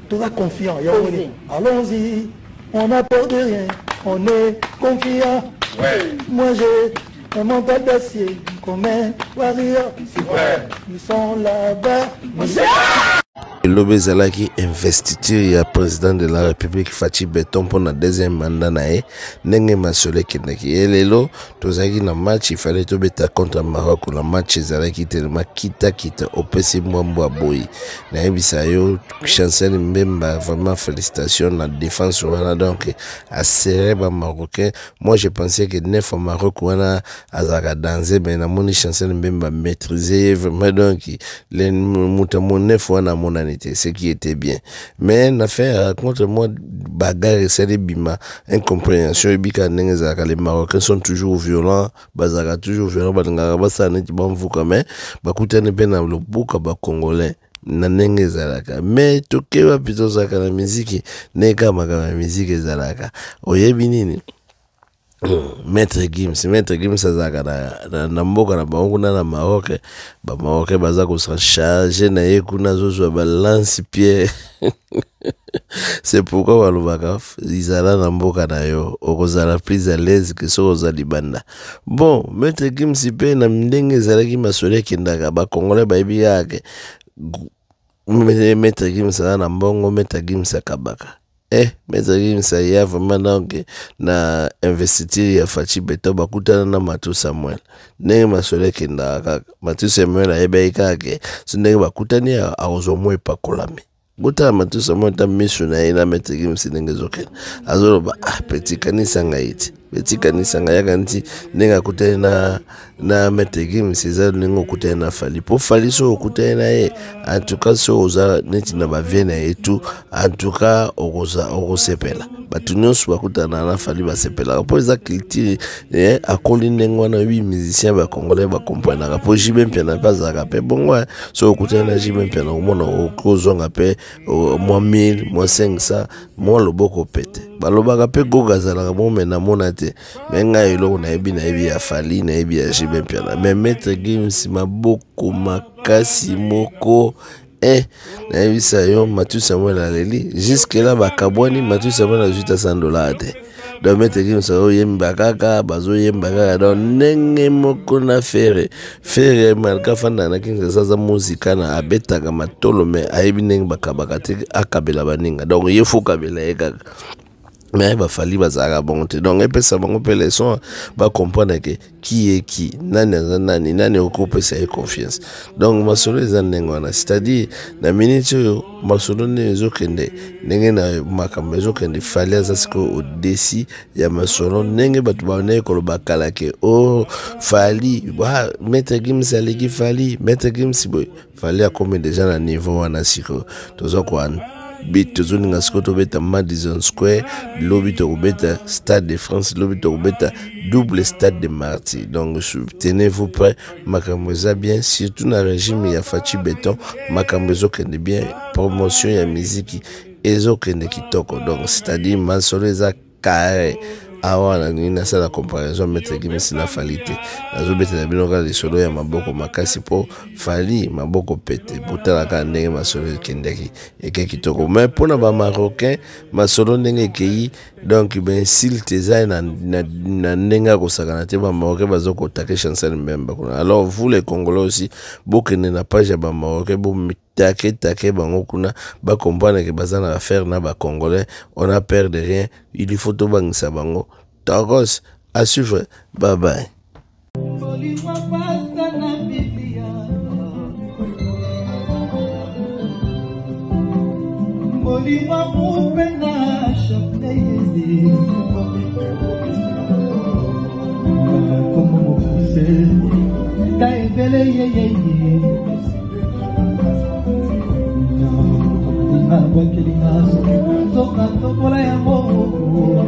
Toujours confiant. Allons-y, on n'a peur de rien, on est confiant. Ouais. Moi j'ai un mental d'acier, comme un warrior. Ouais. Ils sont là-bas. Lobe Zalaki investiture ya président de la République Fachi Beton pour la deuxième mandat nae nenge masole kendaki elelo tozaki na match il fallait to beta contre Maroc la match Zalaki tellement kita opesi mwambo boy na ebisa yo Chancel Mbemba vraiment félicitations la défense wana donc a serré ba marocain. Moi je pensais que neuf Maroc wana azaka danser mais na moni Chancel Mbemba maîtriser vraiment donc les mutamo neuf wana mona ce qui était bien. Mais l'affaire contre moi, bagarre, c'est des bima, incompréhension, et bika n'engazaka, les Marocains sont toujours violents, bazaka toujours violents, bazanga, basa n'est pas vous comme bakuta ne peine le bouka ba congolais. Nanenge zalaka mais tokewa pito zaka na muziki neka makama muziki zalaka oyebi nini Maître Gims azaka na mboka na bango na Maroc ba Maroc baza ko se charger na ye kuna zo ba lance pierre. C'est pourquoi walobaka izala na mboka na yo okozala plus à l'aise que so ozali banda. Bon, Maître Gims pe na ndenge zalaki masole kendaka ba congolais ba yebi yake Maître Gims na mbongo Maître Gims akabaka. Maître Gims ya vraiment donc na investiture ya Fachi Beton bakutana na Matou Samuel ndenge masole kendaka Matou Samuel ayebe kake so ndenge bakutani aozomwe pakolami bota Matou Samuel ta mission na ina Maître Gims ndenge zokena azoloba petit kanisa ngaiti petit kanisa ngaya kanti ndenge kutana na Maître Gims za ndenge kutana na Fali po Fali so kutana na ye en tout cas so oza neti na ba viena et tout en tout cas okosepela batu nyonso bakutana na Fali basepela po za culture akoli ndenge wana 8 musiciens ba congolais ba comprendre po jibe mpia na bazaka pe bongo so kutana na jibe mpia na mona okozonga pe moins 1000 moins 500 moins loboko pete balobaka pe gogazala mo na mona te menga elo na ebi ya Fali na ebi ya jibe mpia na mais Maître Gims maboko makasi moko na ebisa yo Matou Samuel aleli jusque là bakabwani Matou Samuel ajuta $100 te donc Maître Gims oyemba kaka bazo yemba kaka donc ndenge moko na fere malka fanda na kinga sasa muzika na abetaka matolo me ayebi ndenge bakabaka te akabela baninga donc yefu kabela ekaka mais ba Fali bazaka bonté donc epesa bango pe leçon ba comprendre que qui est qui nani okopesa e confiance donc masolo ezandengo wana c'est-à-dire na minute yo masolo nezo kende ndenge na makambo ezo kende Fali azasiko odesi ya masolo ndenge batu baone koloba kala ke Fali ba Maître Gims aleki Fali Maître Gims boy Fali a combien déjà na niveau wana siko tozo kwa bit tozoninga siko tobeta Madison Square lobi tobeta Stade de France lobi tobeta double Stade de Martyrs. Donc tenez-vous prêts, makambo eza bien surtout na régime ya Fachi Beton makambo ezokende bien promotion ya musique ezokende kitoko donc c'est-à-dire masolo eza carré awana nina sala comparaison Maître Gims na Fali te nazobeta na binoka le solo ya maboko makasi po Fali maboko pete botala ka ndenge masolo kendeki ekeki toko mais pona ba marocain masolo ndenge ekei donc ben s'il teza na ndenga ko sakana te ba marocain bazoko take Chancel Mbemba kuna. Alors vous les Congolais aussi bokene na page ba marocain bo take bango kuna ba comprendre que bazana affaire na ba congolais on a peur de rien il faut to bangisa bango tagos à suivre bye bye. Toka tokola ya moho